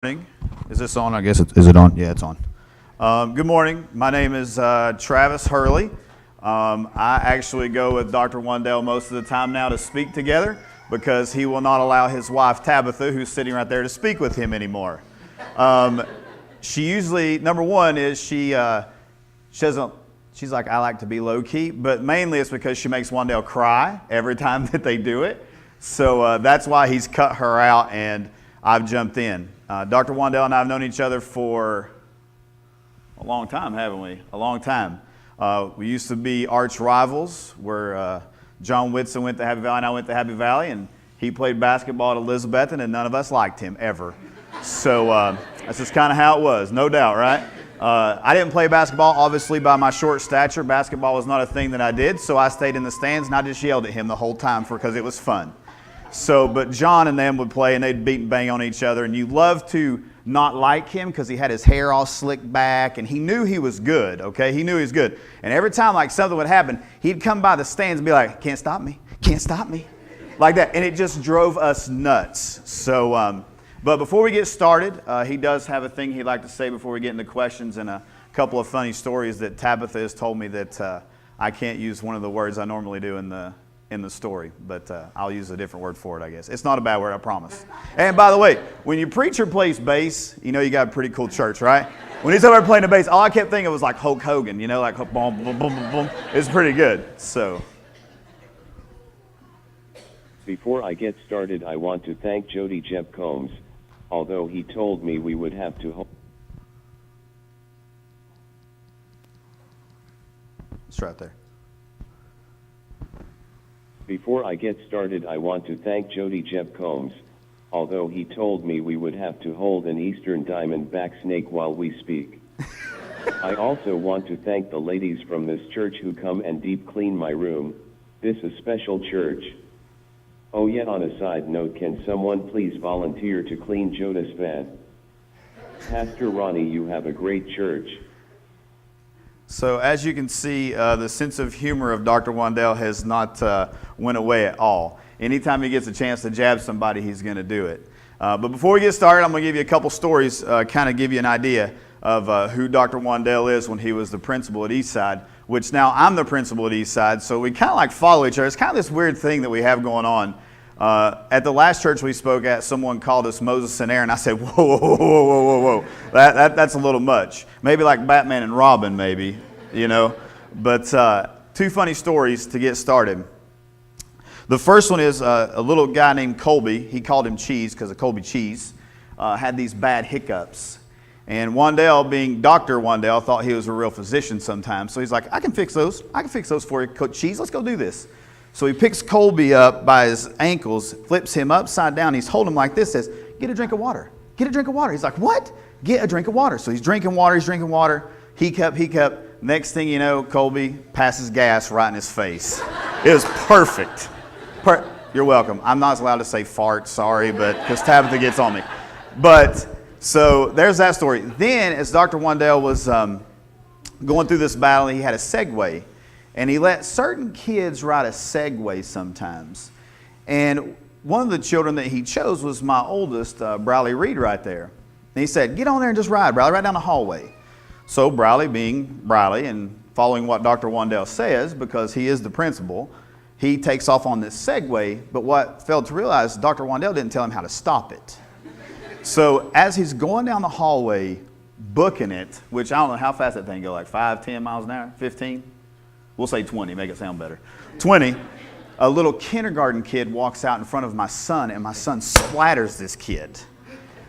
Morning. Is this on? I guess is it on? Yeah, it's on. Good morning. My name is Travis Hurley. I actually go with Dr. Wandell most of the time now to speak together because he will not allow his wife Tabitha, who's sitting right there, to speak with him anymore. She usually, number one is she doesn't, she's like, I like to be low key, but mainly it's because she makes Wandell cry every time that they do it. So that's why he's cut her out and I've jumped in. Dr. Wandell and I have known each other for a long time, haven't we? A long time. We used to be arch rivals where John Whitson went to Happy Valley and I went to Happy Valley, and he played basketball at Elizabethton and none of us liked him ever. So that's just kind of how it was, no doubt, right? I didn't play basketball, obviously, by my short stature. Basketball was not a thing that I did, so I stayed in the stands and I just yelled at him the whole time because it was fun. So, but John and them would play and they'd beat and bang on each other, and you loved to not like him because he had his hair all slicked back and he knew he was good, okay? He knew he was good. And every time like something would happen, he'd come by the stands and be like, can't stop me, like that. And it just drove us nuts. So, but before we get started, he does have a thing he'd like to say before we get into questions, and a couple of funny stories that Tabitha has told me that I can't use one of the words I normally do in the story, but I'll use a different word for it, I guess. It's not a bad word, I promise. And by the way, when your preacher plays bass, you know you got a pretty cool church, right? When he's over there playing the bass, all I kept thinking was like Hulk Hogan, you know, like boom, boom, boom, boom, boom. It's pretty good, so. Before I get started, I want to thank Jody Jeb Combs, although he told me we would have to It's right there. Before I get started, I want to thank Jody Jeb Combs, although he told me we would have to hold an Eastern Diamondback snake while we speak. I also want to thank the ladies from this church who come and deep clean my room. This is special church. Oh yeah, on a side note, can someone please volunteer to clean Jonas' van? Pastor Ronnie, you have a great church. So as you can see, the sense of humor of Dr. Wandell has not went away at all. Anytime he gets a chance to jab somebody, he's going to do it. But before we get started, I'm going to give you a couple stories, kind of give you an idea of who Dr. Wandell is when he was the principal at Eastside, which now I'm the principal at Eastside, so we kind of like follow each other. It's kind of this weird thing that we have going on. At the last church we spoke at, someone called us Moses and Aaron. I said, whoa, whoa, whoa, whoa, whoa, whoa. That's a little much. Maybe like Batman and Robin, maybe, you know. But two funny stories to get started. The first one is a little guy named Colby. He called him Cheese because of Colby Cheese. Had these bad hiccups. And Wandell, being Dr. Wandell, thought he was a real physician sometimes. So he's like, I can fix those. I can fix those for you, Coach Cheese. Let's go do this. So he picks Colby up by his ankles, flips him upside down. He's holding him like this, says, get a drink of water. Get a drink of water. He's like, what? Get a drink of water. So he's drinking water. Hiccup. Next thing you know, Colby passes gas right in his face. It was perfect. You're welcome. I'm not allowed to say fart, sorry, but because Tabitha gets on me. But so there's that story. Then as Dr. Wandell was going through this battle, he had a Segway. And he let certain kids ride a Segway sometimes. And one of the children that he chose was my oldest, Briley Reed, right there. And he said, get on there and just ride, Briley, right down the hallway. So Briley, being Briley and following what Dr. Wandell says, because he is the principal, he takes off on this Segway. But what failed to realize, Dr. Wandell didn't tell him how to stop it. So as he's going down the hallway, booking it, which I don't know how fast that thing goes, like 5, 10 miles an hour, 15? We'll say 20, make it sound better. 20, a little kindergarten kid walks out in front of my son, and my son splatters this kid.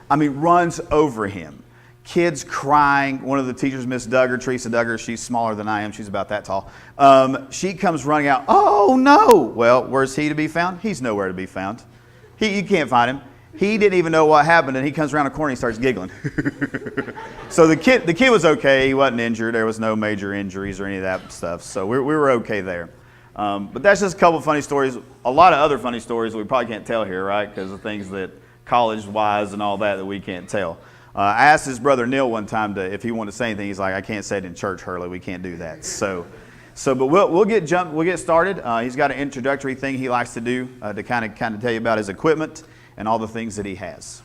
I mean, runs over him. Kids crying. One of the teachers, Miss Duggar, Teresa Duggar, she's smaller than I am. She's about that tall. She comes running out. Oh, no. Well, where's he to be found? He's nowhere to be found. You can't find him. He didn't even know what happened, and he comes around the corner and he starts giggling. So the kid was okay. He wasn't injured. There was no major injuries or any of that stuff. So we were okay there. But that's just a couple of funny stories. A lot of other funny stories that we probably can't tell here, right? Because of things that college-wise and all that we can't tell. I asked his brother Neil one time if he wanted to say anything. He's like, I can't say it in church, Hurley. We can't do that. But we'll get started. He's got an introductory thing he likes to do to kind of tell you about his equipment and all the things that he has.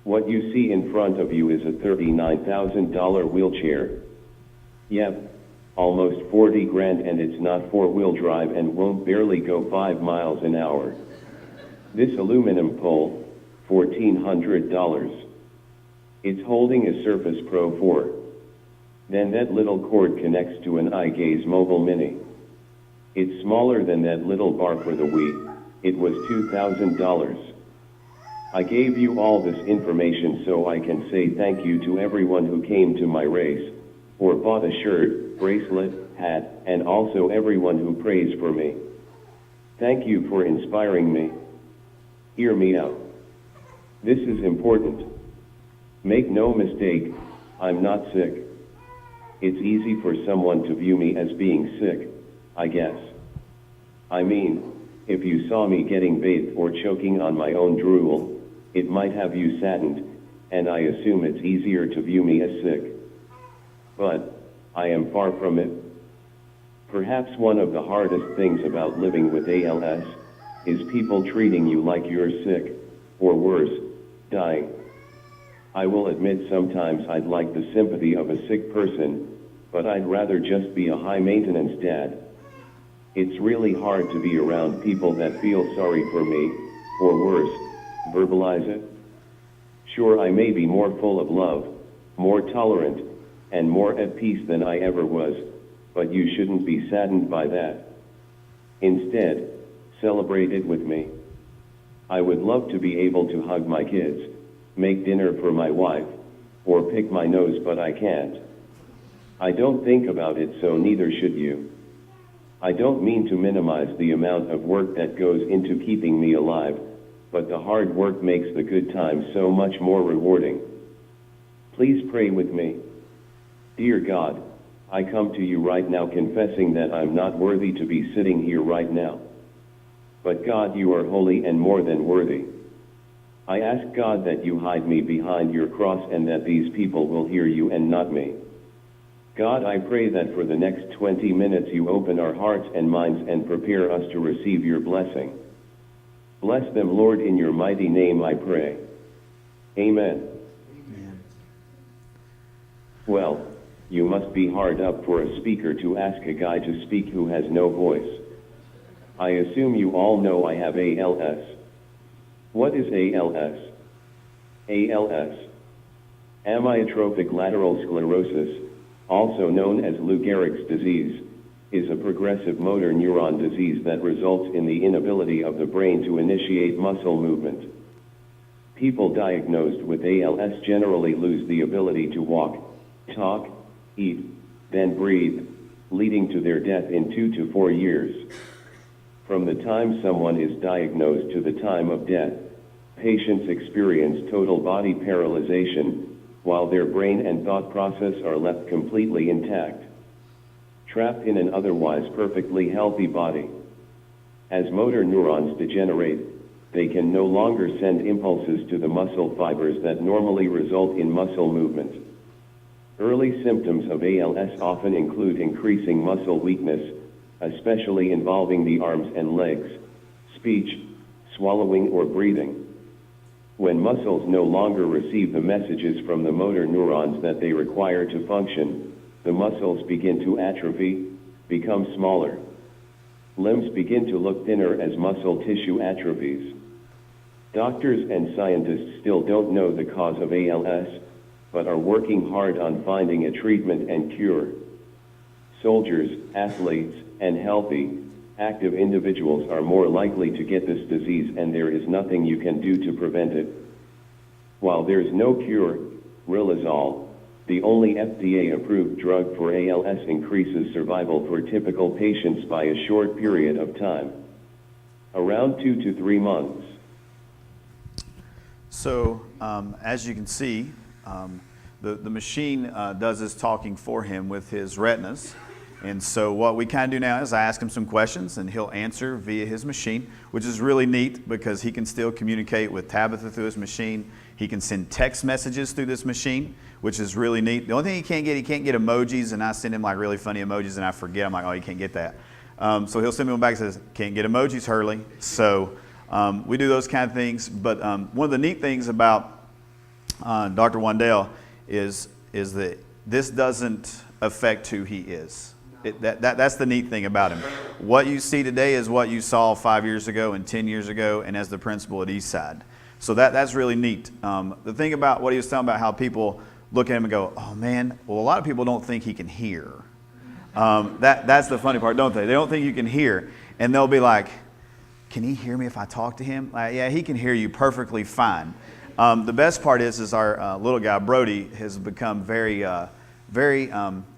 What you see in front of you is a $39,000 wheelchair. Yep, almost 40 grand, and it's not four-wheel drive and won't barely go 5 miles an hour. This aluminum pole, $1,400. It's holding a Surface Pro 4. Then that little cord connects to an iGaze Mobile Mini. It's smaller than that little bar for the Wii. It was $2,000. I gave you all this information so I can say thank you to everyone who came to my race, or bought a shirt, bracelet, hat, and also everyone who prays for me. Thank you for inspiring me. Hear me out. This is important. Make no mistake, I'm not sick. It's easy for someone to view me as being sick, I guess. I mean, if you saw me getting bathed or choking on my own drool, it might have you saddened, and I assume it's easier to view me as sick. But I am far from it. Perhaps one of the hardest things about living with ALS is people treating you like you're sick, or worse, dying. I will admit sometimes I'd like the sympathy of a sick person, but I'd rather just be a high-maintenance dad. It's really hard to be around people that feel sorry for me, or worse, verbalize it. Sure, I may be more full of love, more tolerant, and more at peace than I ever was, but you shouldn't be saddened by that. Instead, celebrate it with me. I would love to be able to hug my kids, make dinner for my wife, or pick my nose, but I can't. I don't think about it, so neither should you. I don't mean to minimize the amount of work that goes into keeping me alive, but the hard work makes the good times so much more rewarding. Please pray with me. Dear God, I come to you right now confessing that I'm not worthy to be sitting here right now. But God, you are holy and more than worthy. I ask God that you hide me behind your cross and that these people will hear you and not me. God, I pray that for the next 20 minutes you open our hearts and minds and prepare us to receive your blessing. Bless them, Lord, in your mighty name I pray. Amen. Amen. Well, you must be hard up for a speaker to ask a guy to speak who has no voice. I assume you all know I have ALS. What is ALS? ALS. Amyotrophic lateral sclerosis, also known as Lou Gehrig's disease, is a progressive motor neuron disease that results in the inability of the brain to initiate muscle movement. People diagnosed with ALS generally lose the ability to walk, talk, eat, then breathe, leading to their death in 2 to 4 years. From the time someone is diagnosed to the time of death, patients experience total body paralyzation, while their brain and thought process are left completely intact, trapped in an otherwise perfectly healthy body. As motor neurons degenerate, they can no longer send impulses to the muscle fibers that normally result in muscle movement. Early symptoms of ALS often include increasing muscle weakness, especially involving the arms and legs, speech, swallowing, or breathing. When muscles no longer receive the messages from the motor neurons that they require to function, the muscles begin to atrophy, become smaller. Limbs begin to look thinner as muscle tissue atrophies. Doctors and scientists still don't know the cause of ALS, but are working hard on finding a treatment and cure. Soldiers, athletes, and healthy, active individuals are more likely to get this disease, and there is nothing you can do to prevent it. While there's no cure, Riluzole, the only FDA-approved drug for ALS, increases survival for typical patients by a short period of time, around 2 to 3 months. So, as you can see, the machine does his talking for him with his retinas. And so what we kind of do now is I ask him some questions and he'll answer via his machine, which is really neat because he can still communicate with Tabitha through his machine. He can send text messages through this machine, which is really neat. The only thing he can't get emojis, and I send him like really funny emojis and I forget. I'm like, oh, you can't get that. So he'll send me one back and says, can't get emojis, Hurley. So we do those kind of things. But one of the neat things about Dr. Wandell, is that this doesn't affect who he is. That's the neat thing about him. What you see today is what you saw 5 years ago and 10 years ago and as the principal at Eastside. So that's really neat. The thing about what he was talking about, how people look at him and go, oh man, well, a lot of people don't think he can hear. That's the funny part, don't they? They don't think you can hear. And they'll be like, can he hear me if I talk to him? Yeah, he can hear you perfectly fine. The best part is our little guy, Brody, has become very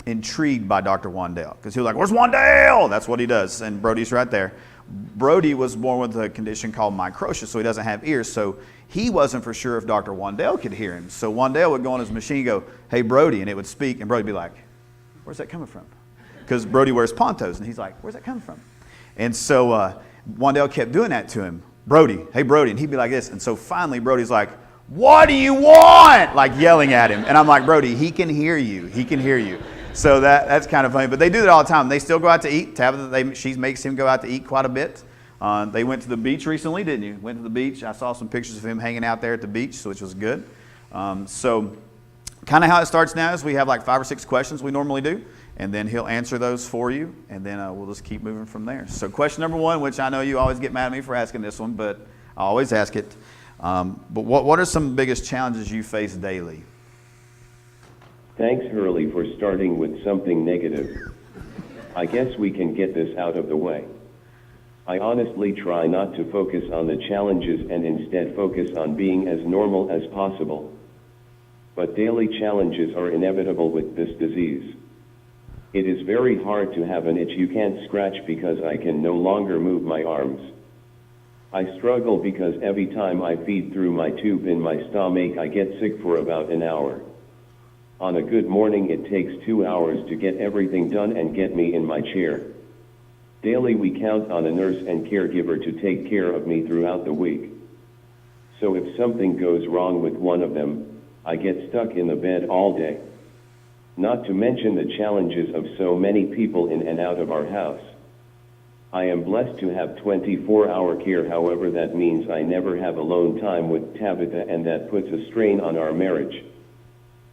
intrigued by Dr. Wandell. Because he was like, where's Wandell? That's what he does. And Brody's right there. Brody was born with a condition called microtia, so he doesn't have ears. So he wasn't for sure if Dr. Wandell could hear him. So Wandell would go on his machine and go, hey, Brody, and it would speak. And Brody would be like, where's that coming from? Because Brody wears pontos. And he's like, where's that coming from? And so Wandell kept doing that to him. Brody, hey, Brody. And he'd be like this. And so finally Brody's like, what do you want? Like yelling at him. And I'm like, Brody, he can hear you. He can hear you. So that's kind of funny. But they do that all the time. They still go out to eat. Tabitha, she makes him go out to eat quite a bit. They went to the beach recently, didn't you? Went to the beach. I saw some pictures of him hanging out there at the beach, which was good. So kind of how it starts now is we have like 5 or 6 questions we normally do. And then he'll answer those for you. And then we'll just keep moving from there. So question number 1, which I know you always get mad at me for asking this one, but I always ask it. But what are some biggest challenges you face daily? Thanks, Hurley, for starting with something negative. I guess we can get this out of the way. I honestly try not to focus on the challenges and instead focus on being as normal as possible. But daily challenges are inevitable with this disease. It is very hard to have an itch you can't scratch because I can no longer move my arms. I struggle because every time I feed through my tube in my stomach I get sick for about an hour. On a good morning it takes 2 hours to get everything done and get me in my chair. Daily we count on a nurse and caregiver to take care of me throughout the week. So if something goes wrong with one of them, I get stuck in the bed all day. Not to mention the challenges of so many people in and out of our house. I am blessed to have 24-hour care, however that means I never have alone time with Tabitha and that puts a strain on our marriage.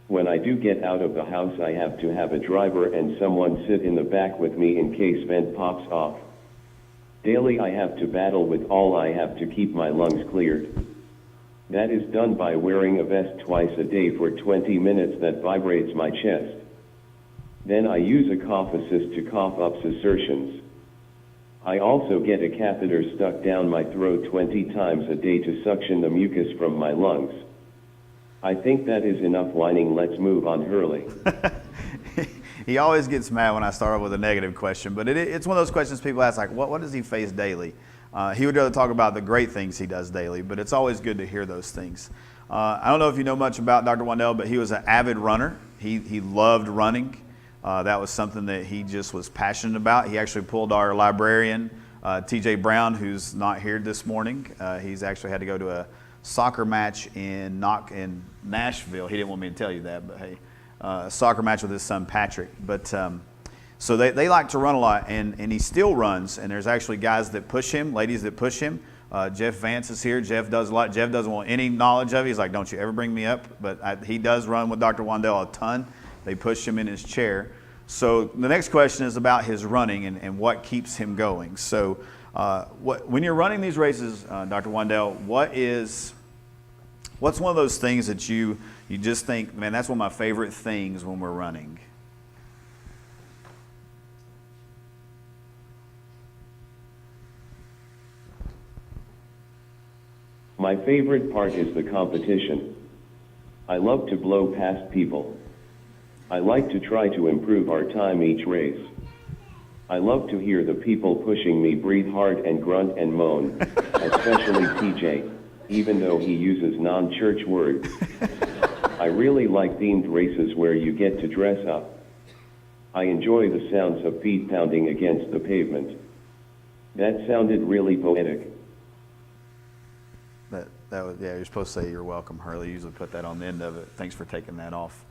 When I do get out of the house I have to have a driver and someone sit in the back with me in case vent pops off. Daily I have to battle with all I have to keep my lungs cleared. That is done by wearing a vest twice a day for 20 minutes that vibrates my chest. Then I use a cough assist to cough up assertions. I also get a catheter stuck down my throat 20 times a day to suction the mucus from my lungs. I think that is enough whining. Let's move on, Hurley. He always gets mad when I start off with a negative question, but it's one of those questions people ask, like, what does he face daily? He would rather talk about the great things he does daily, but it's always good to hear those things. I don't know if you know much about Dr. Wandell, but he was an avid runner. He loved running. That was something that he just was passionate about. He actually pulled our librarian, TJ Brown, who's not here this morning. He's actually had to go to a soccer match in Nashville. He didn't want me to tell you that, but hey, a soccer match with his son Patrick. But so they like to run a lot, and he still runs. And there's actually guys that push him, ladies that push him. Jeff Vance is here. Jeff does a lot. Jeff doesn't want any knowledge of it. He's like, don't you ever bring me up. But he does run with Dr. Wandell a ton. They push him in his chair. So the next question is about his running and what keeps him going. So when you're running these races, Dr. Wandell, what's one of those things that you just think, man, that's one of my favorite things when we're running? My favorite part is the competition. I love to blow past people. I like to try to improve our time each race. I love to hear the people pushing me breathe hard and grunt and moan, especially TJ, even though he uses non-church words. I really like themed races where you get to dress up. I enjoy the sounds of feet pounding against the pavement. That sounded really poetic. Yeah, you're supposed to say you're welcome, Hurley. You usually put that on the end of it. Thanks for taking that off.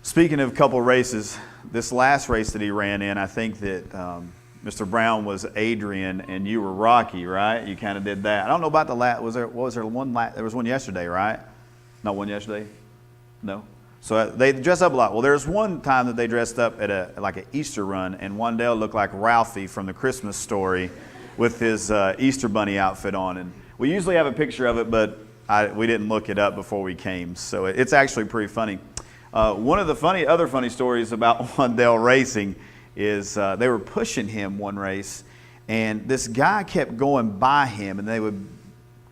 Speaking of couple races, this last race that he ran in, I think that Mr. Brown was Adrian and you were Rocky, right? You kind of did that. I don't know about the last. There was one yesterday, right? Not one yesterday? No? So they dress up a lot. Well, there's one time that they dressed up at like an Easter run, and Wandell looked like Ralphie from the Christmas Story with his Easter bunny outfit on. And we usually have a picture of it, but we didn't look it up before we came. So it's actually pretty funny. One of the other funny stories about Wandell racing is they were pushing him one race, and this guy kept going by him, and they would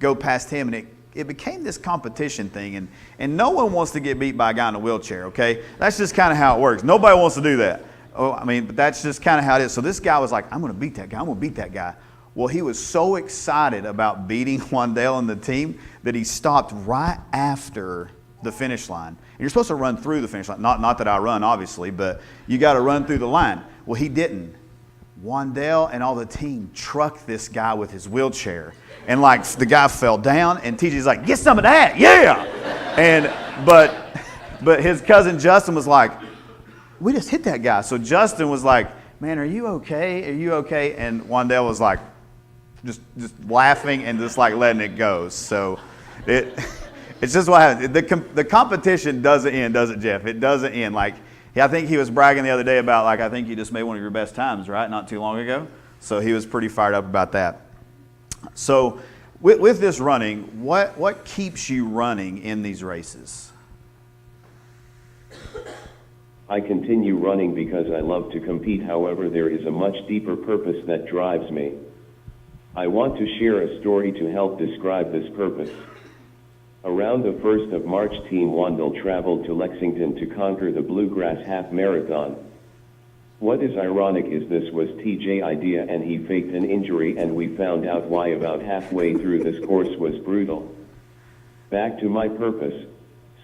go past him, and it became this competition thing, and no one wants to get beat by a guy in a wheelchair, okay? That's just kind of how it works. Nobody wants to do that. Oh, I mean, but that's just kind of how it is. So this guy was like, I'm going to beat that guy. I'm going to beat that guy. Well, he was so excited about beating Wandell and the team that he stopped right after the finish line. And you're supposed to run through the finish line. Not that I run, obviously, but you got to run through the line. Well, he didn't. Wandell and all the team trucked this guy with his wheelchair. And like the guy fell down, and TJ's like, get some of that, yeah! But his cousin Justin was like, we just hit that guy. So Justin was like, man, are you okay? Are you okay? And Wandell was like, just laughing and just like letting it go. So it's just what happens. The competition doesn't end, does it, Jeff? It doesn't end. Like, I think he was bragging the other day about, like, I think you just made one of your best times, right? Not too long ago. So he was pretty fired up about that. So with this running, what keeps you running in these races? I continue running because I love to compete. However, there is a much deeper purpose that drives me. I want to share a story to help describe this purpose. Around the 1st of March, Team Wandell traveled to Lexington to conquer the Bluegrass Half Marathon. What is ironic is this was TJ's idea, and he faked an injury, and we found out why about halfway through. This course was brutal. Back to my purpose.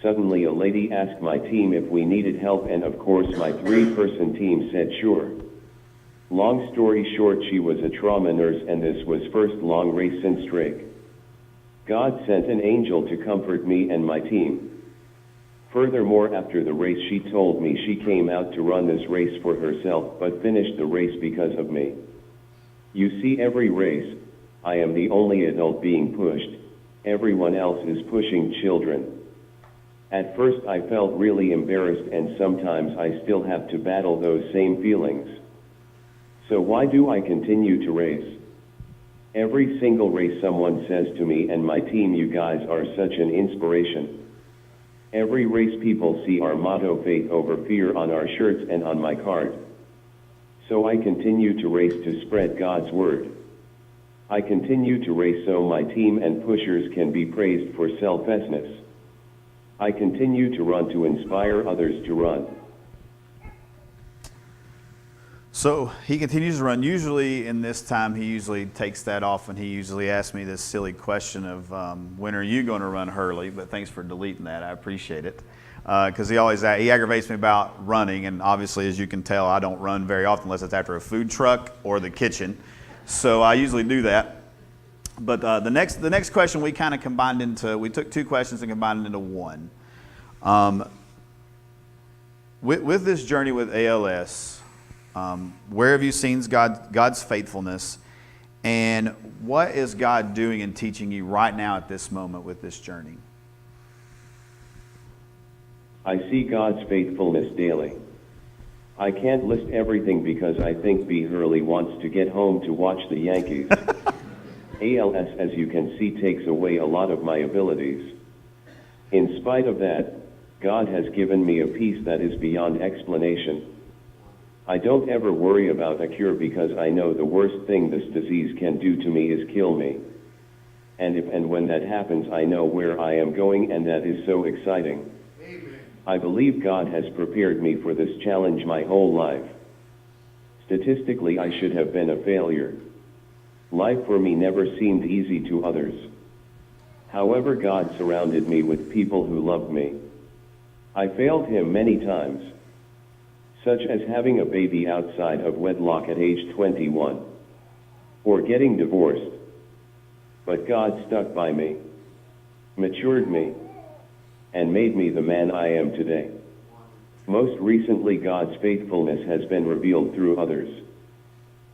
Suddenly a lady asked my team if we needed help, and of course my 3-person team said sure. Long story short, she was a trauma nurse, and this was first long race since Drake. God sent an angel to comfort me and my team. Furthermore, after the race she told me she came out to run this race for herself but finished the race because of me. You see, every race, I am the only adult being pushed. Everyone else is pushing children. At first I felt really embarrassed, and sometimes I still have to battle those same feelings. So why do I continue to race? Every single race someone says to me and my team, you guys are such an inspiration. Every race people see our motto, faith over fear, on our shirts and on my card. So I continue to race to spread God's word. I continue to race so my team and pushers can be praised for selflessness. I continue to run to inspire others to run. So he continues to run. Usually in this time, he usually takes that off, and he usually asks me this silly question of, when are you going to run, Hurley? But thanks for deleting that. I appreciate it. Because he aggravates me about running, and obviously, as you can tell, I don't run very often unless it's after a food truck or the kitchen. So I usually do that. But the next question we kind of combined into, we took 2 questions and combined it into one. With this journey with ALS, where have you seen God's faithfulness, and what is God doing and teaching you right now at this moment with this journey? I see God's faithfulness daily. I can't list everything because I think B. Hurley wants to get home to watch the Yankees. ALS, as you can see, takes away a lot of my abilities. In spite of that, God has given me a peace that is beyond explanation. I don't ever worry about a cure because I know the worst thing this disease can do to me is kill me. And if and when that happens, I know where I am going, and that is so exciting. Amen. I believe God has prepared me for this challenge my whole life. Statistically, I should have been a failure. Life for me never seemed easy to others. However, God surrounded me with people who loved me. I failed Him many times, such as having a baby outside of wedlock at age 21, or getting divorced. But God stuck by me, matured me, and made me the man I am today. Most recently, God's faithfulness has been revealed through others.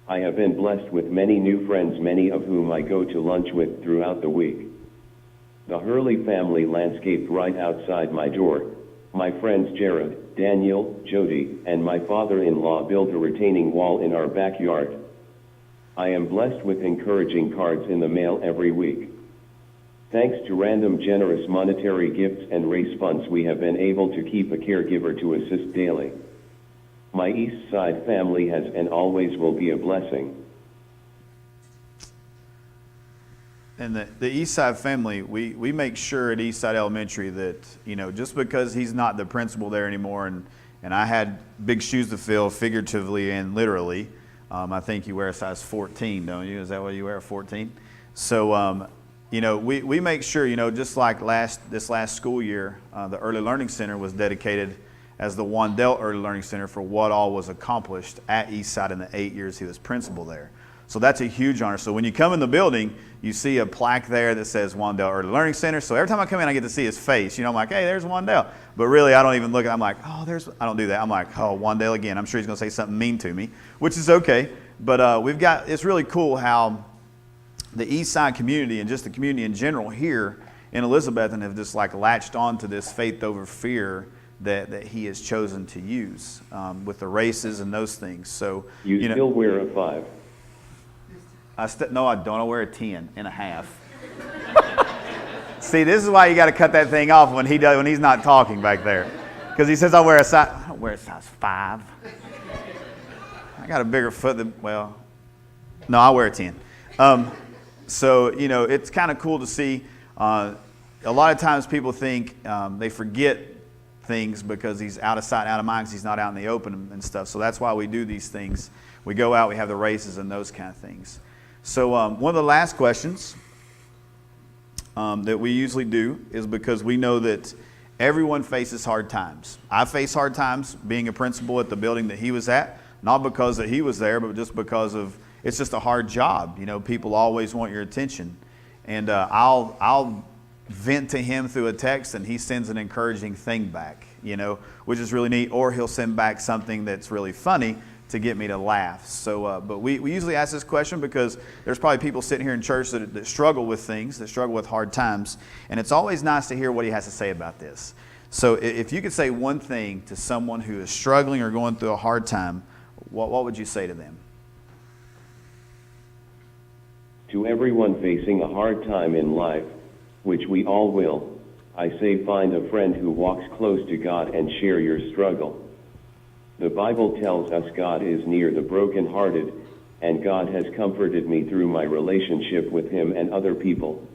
I have been blessed with many new friends, many of whom I go to lunch with throughout the week. The Hurley family landscaped right outside my door. My friends Jared, Daniel, Jody, and my father-in-law built a retaining wall in our backyard. I am blessed with encouraging cards in the mail every week. Thanks to random generous monetary gifts and race funds, we have been able to keep a caregiver to assist daily. My East Side family has and always will be a blessing. And the East Side family, we make sure at East Side Elementary that, just because he's not the principal there anymore, and I had big shoes to fill figuratively and literally. I think you wear a size 14, don't you? Is that what you wear, 14? So, we make sure, just like this last school year, the Early Learning Center was dedicated as the Wandell Early Learning Center for what all was accomplished at Eastside in the 8 years he was principal there. So that's a huge honor. So when you come in the building, you see a plaque there that says Wandell Early Learning Center. So every time I come in, I get to see his face. I'm like, hey, there's Wandell. But really, I don't even look at it. I'm like, I don't do that. I'm like, oh, Wandell again. I'm sure he's going to say something mean to me, which is okay. But it's really cool how the East Side community and just the community in general here in Elizabethton have just like latched on to this faith over fear that he has chosen to use with the races and those things. So you still wear a 5. No, I don't. I wear a 10.5. See, this is why you got to cut that thing off when he's not talking back there, because he says I wear a size 5. I got a bigger foot than no, I wear a 10. So it's kind of cool to see. A lot of times people think they forget things because he's out of sight, out of mind, because he's not out in the open and stuff. So that's why we do these things. We go out, we have the races and those kind of things. So one of the last questions that we usually do is because we know that everyone faces hard times. I face hard times being a principal at the building that he was at, not because that he was there, but just because of it's just a hard job. People always want your attention. And I'll vent to him through a text and he sends an encouraging thing back, which is really neat. Or he'll send back something that's really funny to get me to laugh. So, but we usually ask this question because there's probably people sitting here in church that struggle with things, that struggle with hard times. And it's always nice to hear what he has to say about this. So if you could say one thing to someone who is struggling or going through a hard time, what would you say to them? To everyone facing a hard time in life, which we all will, I say find a friend who walks close to God and share your struggle. The Bible tells us God is near the brokenhearted, and God has comforted me through my relationship with Him and other people.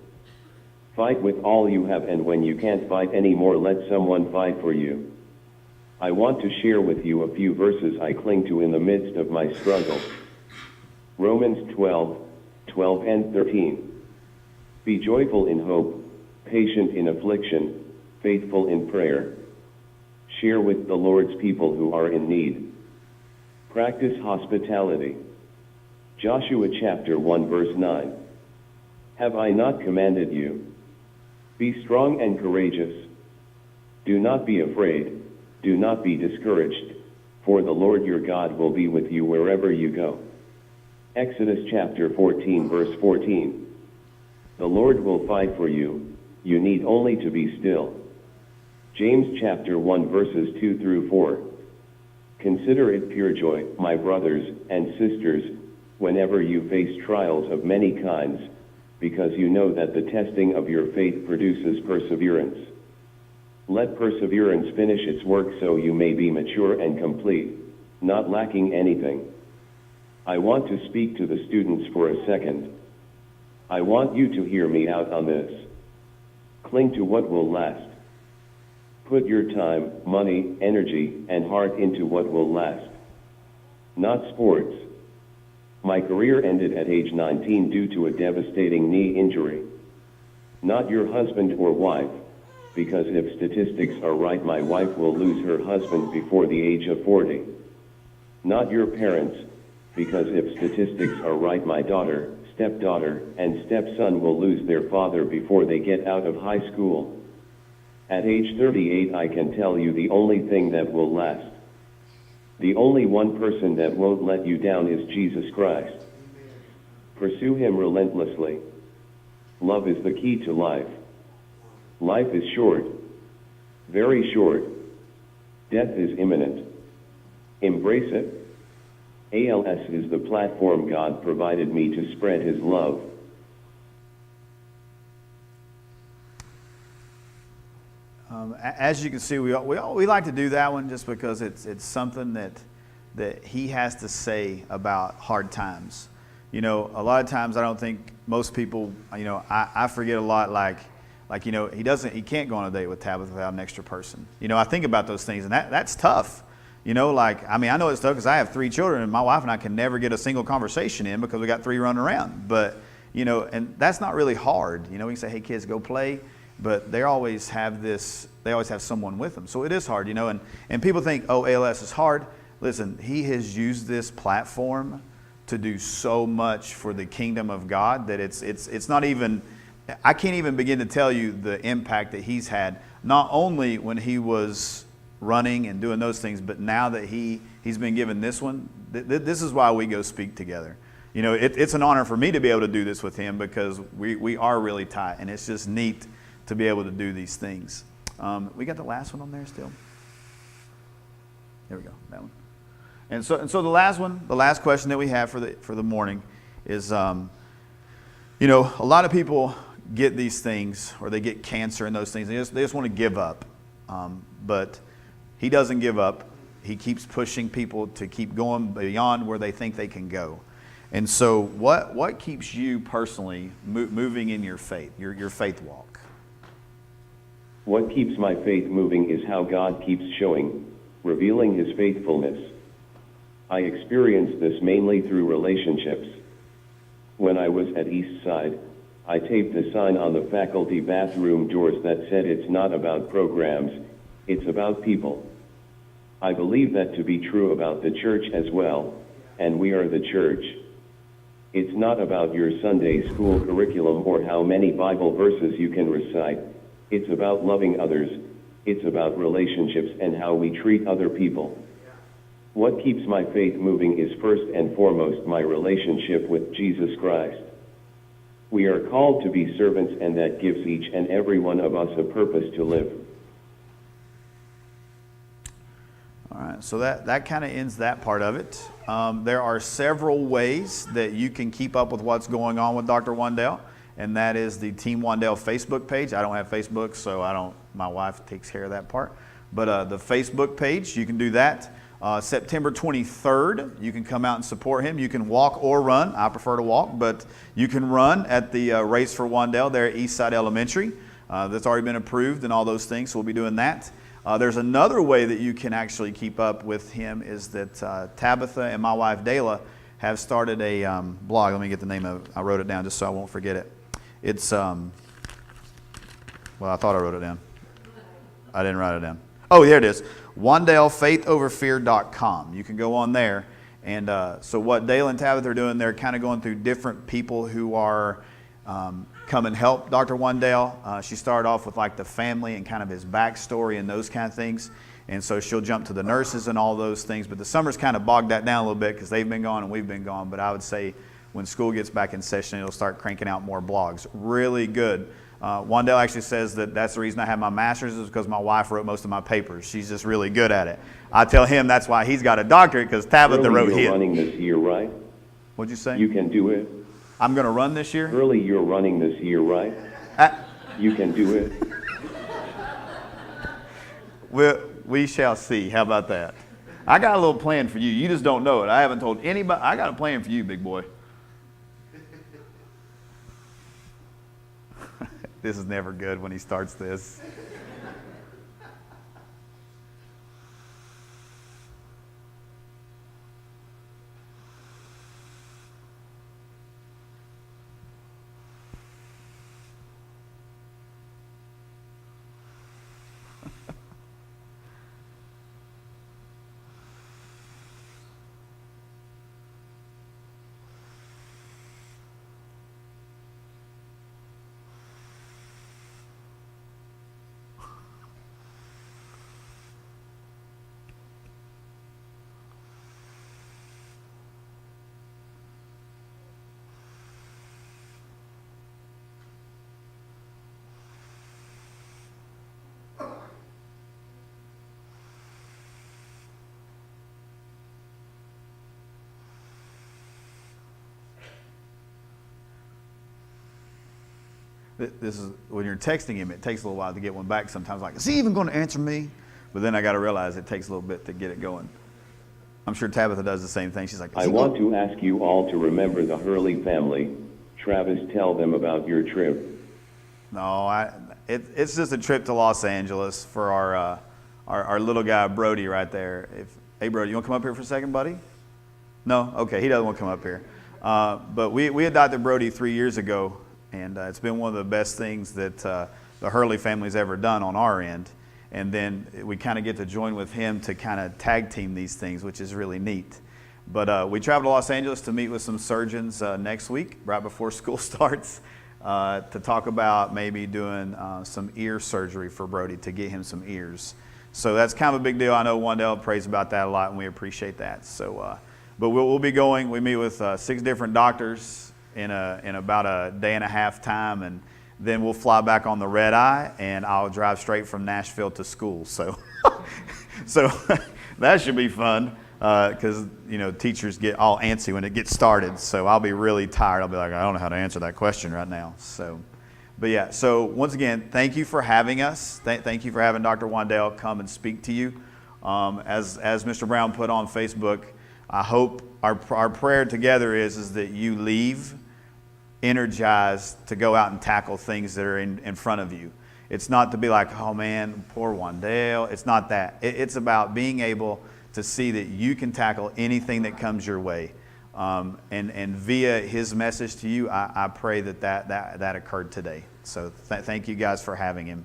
Fight with all you have, and when you can't fight anymore, let someone fight for you. I want to share with you a few verses I cling to in the midst of my struggle. Romans 12 and 13. Be joyful in hope, patient in affliction, faithful in prayer. Share with the Lord's people who are in need. Practice hospitality. Joshua chapter 1 verse 9. Have I not commanded you? Be strong and courageous. Do not be afraid, do not be discouraged, for the Lord your God will be with you wherever you go. Exodus chapter 14 verse 14. The Lord will fight for you, you need only to be still. James chapter 1 verses 2 through 4. Consider it pure joy, my brothers and sisters, whenever you face trials of many kinds, because you know that the testing of your faith produces perseverance. Let perseverance finish its work so you may be mature and complete, not lacking anything. I want to speak to the students for a second. I want you to hear me out on this. Cling to what will last. Put your time, money, energy, and heart into what will last. Not sports. My career ended at age 19 due to a devastating knee injury. Not your husband or wife, because if statistics are right, my wife will lose her husband before the age of 40. Not your parents, because if statistics are right, my daughter, stepdaughter, and stepson will lose their father before they get out of high school. At age 38, I can tell you the only thing that will last. The only one person that won't let you down is Jesus Christ. Pursue Him relentlessly. Love is the key to life. Life is short, very short. Death is imminent. Embrace it. ALS is the platform God provided me to spread His love. As you can see, we like to do that one just because it's something that he has to say about hard times. You know, a lot of times I don't think most people, you know, I forget a lot, like you know, he can't go on a date with Tabitha without an extra person. You know, I think about those things, and that's tough. You know, like, I mean, I know it's tough because I have 3 children, and my wife and I can never get a single conversation in because we got 3 running around. But, you know, and that's not really hard. You know, we can say, hey, kids, go play. But they always have someone with them. So it is hard, you know. And people think, oh, ALS is hard. Listen, he has used this platform to do so much for the kingdom of God that it's not even, I can't even begin to tell you the impact that he's had, not only when he was running and doing those things, but now that he's been given this one, this is why we go speak together. You know, it's an honor for me to be able to do this with him because we are really tight, and it's just neat to be able to do these things. We got the last one on there still. There we go, that one. And so the last one, the last question that we have for the morning is, you know, a lot of people get these things, or they get cancer and those things. They just want to give up, but he doesn't give up. He keeps pushing people to keep going beyond where they think they can go. And so, what keeps you personally moving in your faith, your faith walk? What keeps my faith moving is how God keeps showing, revealing His faithfulness. I experienced this mainly through relationships. When I was at Eastside, I taped a sign on the faculty bathroom doors that said it's not about programs, it's about people. I believe that to be true about the church as well, and we are the church. It's not about your Sunday school curriculum or how many Bible verses you can recite. It's about loving others. It's about relationships and how we treat other people. What keeps my faith moving is first and foremost my relationship with Jesus Christ. We are called to be servants, and that gives each and every one of us a purpose to live. All right, so that kind of ends that part of it. There are several ways that you can keep up with what's going on with Dr. Wandell, and that is the Team Wandell Facebook page. I don't have Facebook, so my wife takes care of that part. But the Facebook page, you can do that. September 23rd, you can come out and support him. You can walk or run. I prefer to walk, but you can run at the Race for Wandell there at Eastside Elementary. That's already been approved and all those things, so we'll be doing that. There's another way that you can actually keep up with him is that Tabitha and my wife Dayla have started a blog. Let me get the name of it. I wrote it down just so I won't forget it. It's, well, I thought I wrote it down. I didn't write it down. Oh, there it is. WandellFaithOverFear.com. You can go on there. And so what Dale and Tabitha are doing, they're kind of going through different people who are come and help Dr. Wandell. She started off with like the family and kind of his backstory and those kind of things. And so she'll jump to the nurses and all those things. But the summer's kind of bogged that down a little bit because they've been gone and we've been gone. But I would say when school gets back in session, it'll start cranking out more blogs. Really good. Wandell actually says that that's the reason I have my master's is because my wife wrote most of my papers. She's just really good at it. I tell him that's why he's got a doctorate, because Tabitha wrote his. You're running this year, right? What'd you say? You can do it. I'm going to run this year? Early, you're running this year, right? You can do it. We shall see. How about that? I got a little plan for you. You just don't know it. I haven't told anybody. I got a plan for you, big boy. This is never good when he starts this. this is when you're texting him, it takes a little while to get one back sometimes. Like, is he even going to answer me? But then I got to realize it takes a little bit to get it going. I'm sure Tabitha does the same thing. She's like, I want to ask you all to remember the Hurley family. Travis, tell them about your trip. No, it's just a trip to Los Angeles for our little guy Brody right there. Hey Brody, you want to come up here for a second, buddy? No, okay, he doesn't want to come up here. But we adopted Brody 3 years ago, and it's been one of the best things that the Hurley family's ever done on our end. And then we kind of get to join with him to kind of tag team these things, which is really neat. But we traveled to Los Angeles to meet with some surgeons next week, right before school starts, to talk about maybe doing some ear surgery for Brody to get him some ears. So that's kind of a big deal. I know Wandell prays about that a lot, and we appreciate that. So, but we'll be going. We meet with 6 different doctors in about a day and a half time, and then we'll fly back on the red eye, and I'll drive straight from Nashville to school. So, so that should be fun because teachers get all antsy when it gets started. So I'll be really tired. I'll be like, I don't know how to answer that question right now. So, but yeah. So once again, thank you for having us. Thank you for having Dr. Wandell come and speak to you. As Mr. Brown put on Facebook, I hope our prayer together is that you leave energized to go out and tackle things that are in front of you. It's not to be like, oh man, poor Wandell. It's not that. It's about being able to see that you can tackle anything that comes your way. And via his message to you, I pray that occurred today. So thank you guys for having him.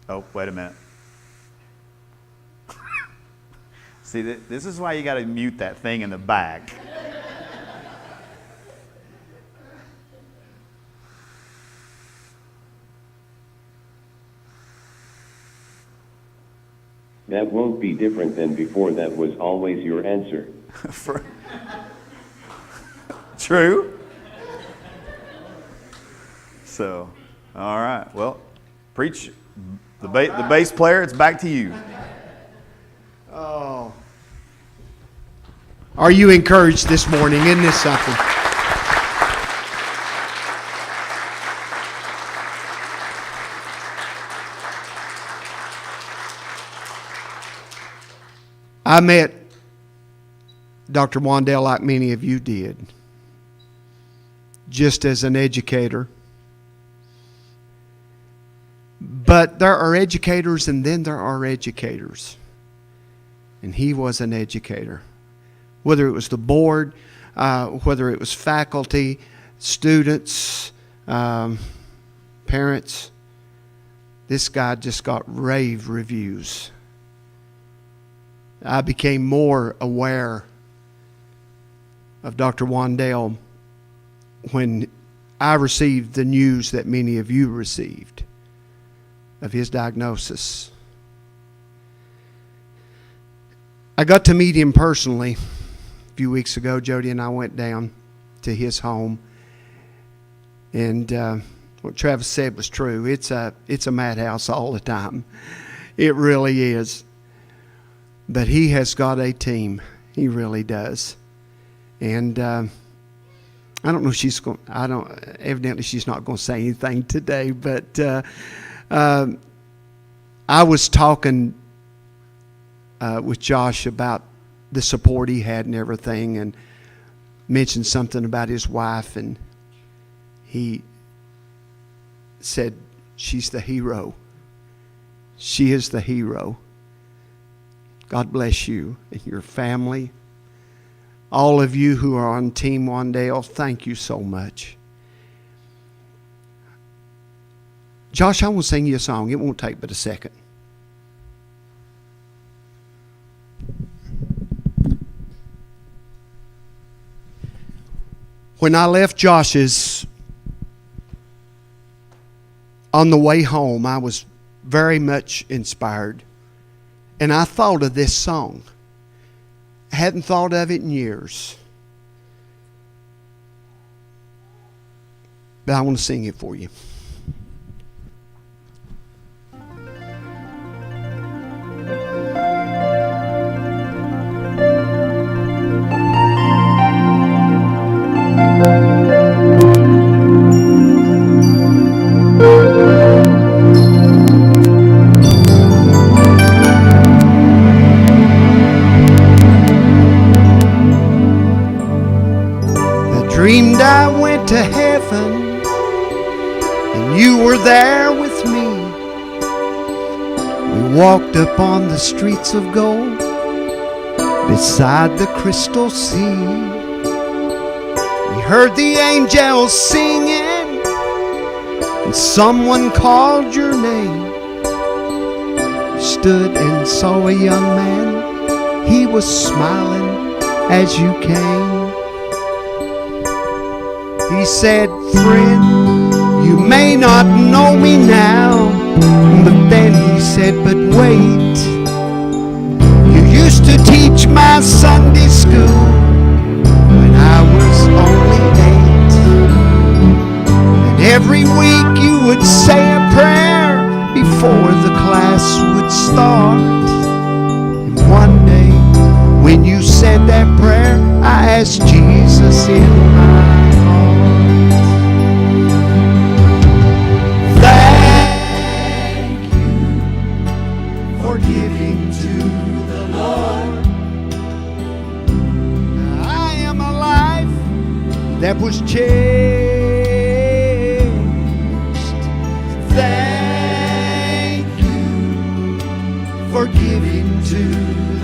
Oh, wait a minute. See, this is why you got to mute that thing in the back. That won't be different than before. That was always your answer. True. So, all right. Well, preach. The bass player, it's back to you. Oh. Are you encouraged this morning? Isn't this something? I met Dr. Wandell like many of you did, just as an educator. But there are educators and then there are educators. And he was an educator. Whether it was the board, whether it was faculty, students, parents, this guy just got rave reviews. I became more aware of Dr. Wandell when I received the news that many of you received of his diagnosis. I got to meet him personally a few weeks ago. Jody and I went down to his home, and what Travis said was true. It's a madhouse all the time. It really is. But he has got a team. He really does. And I don't know if she's going. Evidently, she's not going to say anything today. But I was talking with Josh about the support he had and everything, and mentioned something about his wife, and he said, "She's the hero. She is the hero." God bless you and your family. All of you who are on Team Wandell, thank you so much. Josh, I want to sing you a song. It won't take but a second. When I left Josh's on the way home, I was very much inspired. And I thought of this song. I hadn't thought of it in years. But I want to sing it for you. to heaven, and you were there with me. We walked upon the streets of gold beside the crystal sea. We heard the angels singing, and someone called your name. We stood and saw a young man. He was smiling as you came. He said, friend, you may not know me now. But then he said, but wait, you used to teach my Sunday school when I was only 8. And every week you would say a prayer before the class would start. And one day when you said that prayer, I asked Jesus in my heart. Thank you for giving to the Lord. I am a life that was changed. Thank you for giving to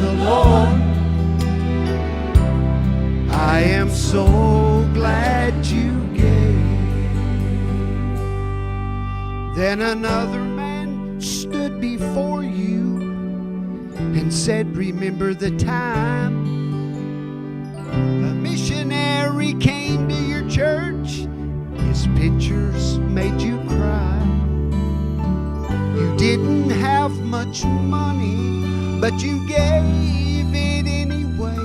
the Lord. I am so glad you gave. Then another man stood before you and said, remember the time a missionary came to your church. His pictures made you cry. You didn't have much money, but you gave it anyway.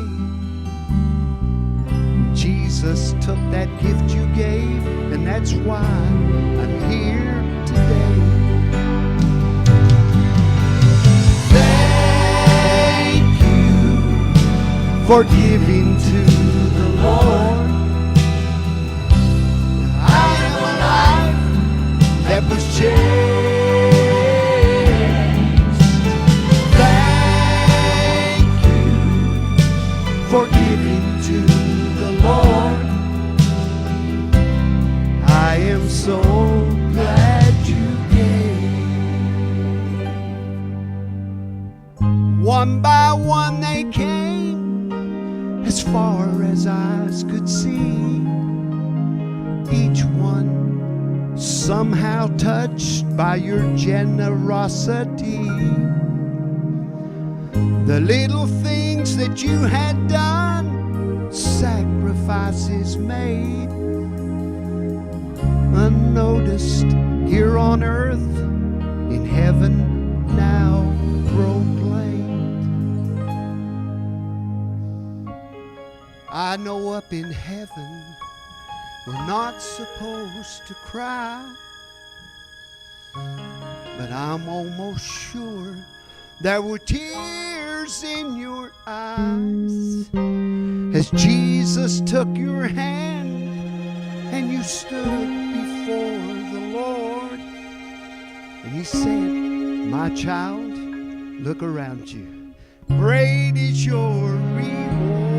Jesus took that gift you gave, and that's why I'm here today. Thank you for giving to the Lord. I am a life that was changed. Thank you for giving to the Lord. I am so glad you gave. One by one they came, as far as eyes could see. Each one somehow touched by your generosity. The little things that you had done, sacrifices made, unnoticed here on earth, in heaven now proclaimed. I know up in heaven we're not supposed to cry, but I'm almost sure there were tears in your eyes as Jesus took your hand and you stood before the Lord, and he said, my child, look around you. Great is your reward.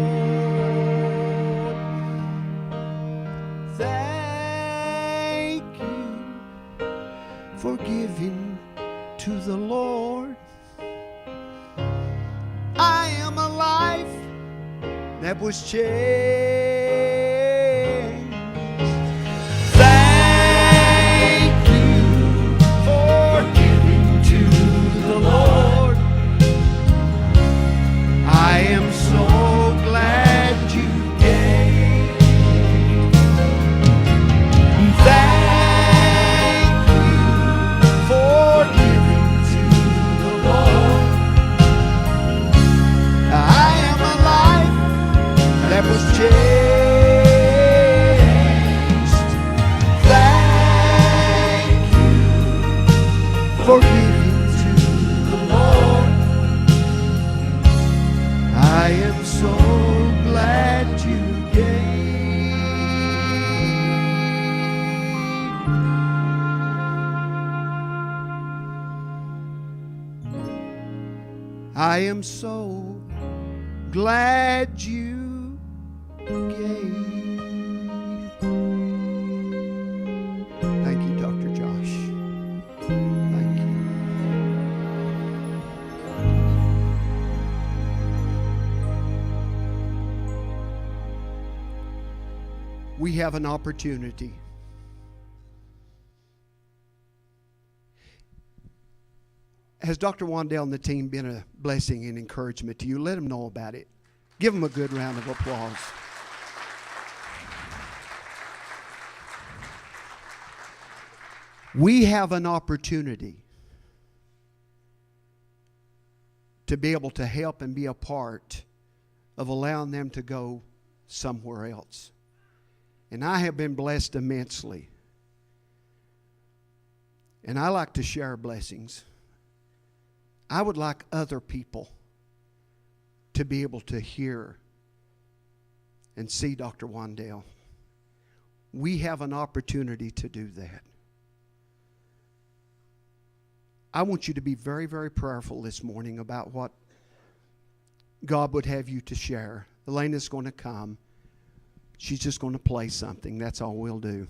Thank you for giving to the Lord. I am a life that was changed. Thank you for giving to the Lord. I am so glad you gave. Thank you for giving to the Lord. I am a life that was changed. Thank you for giving to the Lord. I am so glad you gave. I am so glad you gave. we have an opportunity. Has Dr. Wandell and the team been a blessing and encouragement to you? Let them know about it. Give them a good round of applause. We have an opportunity to be able to help and be a part of allowing them to go somewhere else. And I have been blessed immensely. And I like to share blessings. I would like other people to be able to hear and see Dr. Wandell. We have an opportunity to do that. I want you to be very, very prayerful this morning about what God would have you to share. Elena's going to come. She's just going to play something. That's all we'll do.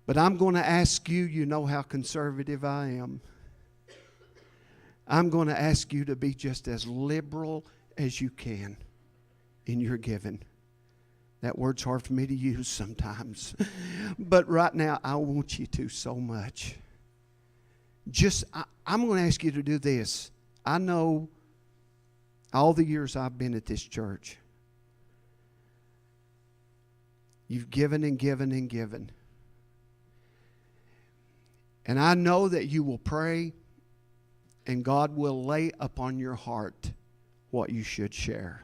But I'm going to ask you, you know how conservative I am. I'm going to ask you to be just as liberal as you can in your giving. That word's hard for me to use sometimes. But right now, I want you to so much. I'm going to ask you to do this. I know all the years I've been at this church, you've given and given and given. And I know that you will pray and God will lay upon your heart what you should share.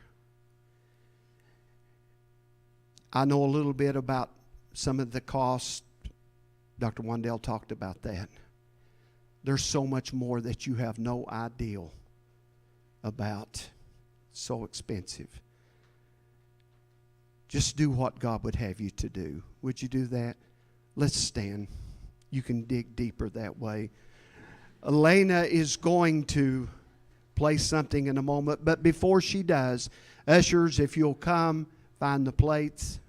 I know a little bit about some of the costs. Dr. Wandell talked about that. There's so much more that you have no idea about. So expensive. Just do what God would have you to do. Would you do that? Let's stand. You can dig deeper that way. Elena is going to play something in a moment, but before she does, ushers, if you'll come, find the plates.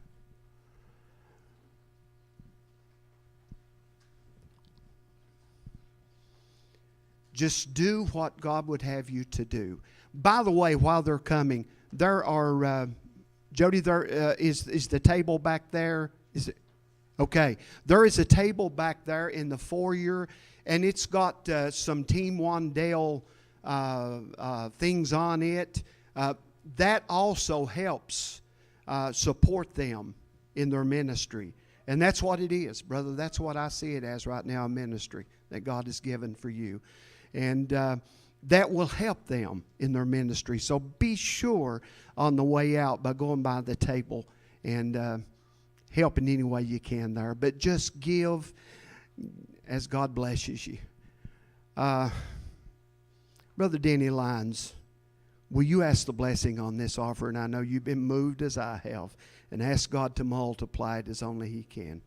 Just do what God would have you to do. By the way, while they're coming, there are, Jody, there is the table back there. Is it? Okay. There is a table back there in the foyer, and it's got some Team Wandell things on it. That also helps support them in their ministry. And that's what it is, brother. That's what I see it as right now, a ministry that God has given for you. And that will help them in their ministry. So be sure on the way out by going by the table and help in any way you can there. But just give as God blesses you. Brother Danny Lyons, will you ask the blessing on this offering? I know you've been moved as I have. And ask God to multiply it as only He can.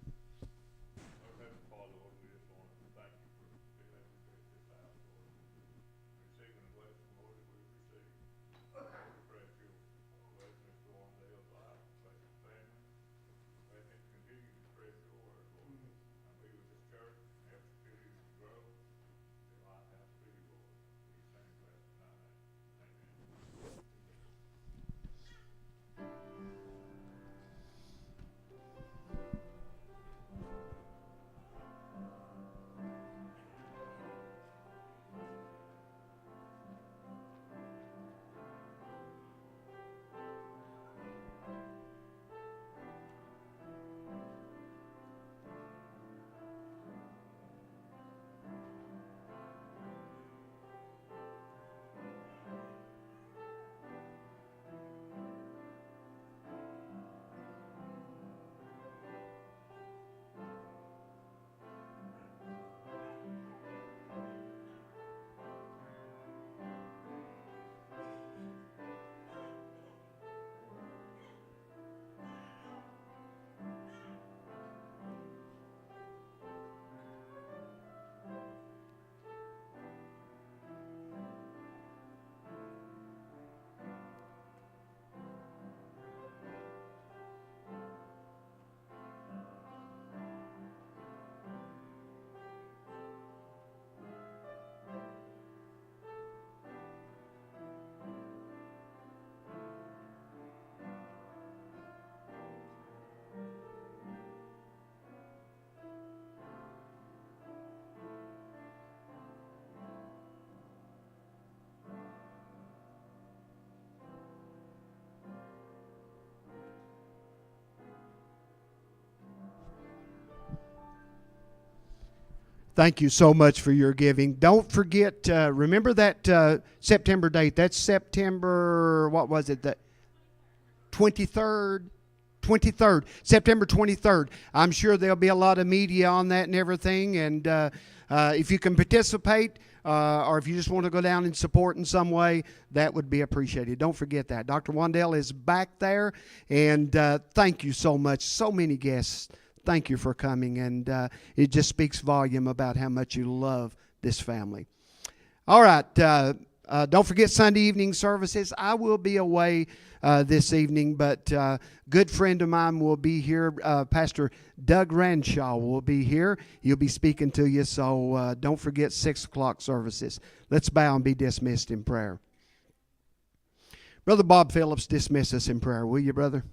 Thank you so much for your giving. Don't forget, remember that September date. That's September, what was it? The 23rd? 23rd, September 23rd. I'm sure there'll be a lot of media on that and everything. And if you can participate or if you just want to go down and support in some way, that would be appreciated. Don't forget that. Dr. Wandell is back there. And thank you so much. So many guests. Thank you for coming. And it just speaks volume about how much you love this family. All right. Don't forget Sunday evening services. I will be away this evening, but a good friend of mine will be here. Pastor Doug Ranshaw will be here. He'll be speaking to you, so don't forget 6 o'clock services. Let's bow and be dismissed in prayer. Brother Bob Phillips, dismiss us in prayer, will you, brother?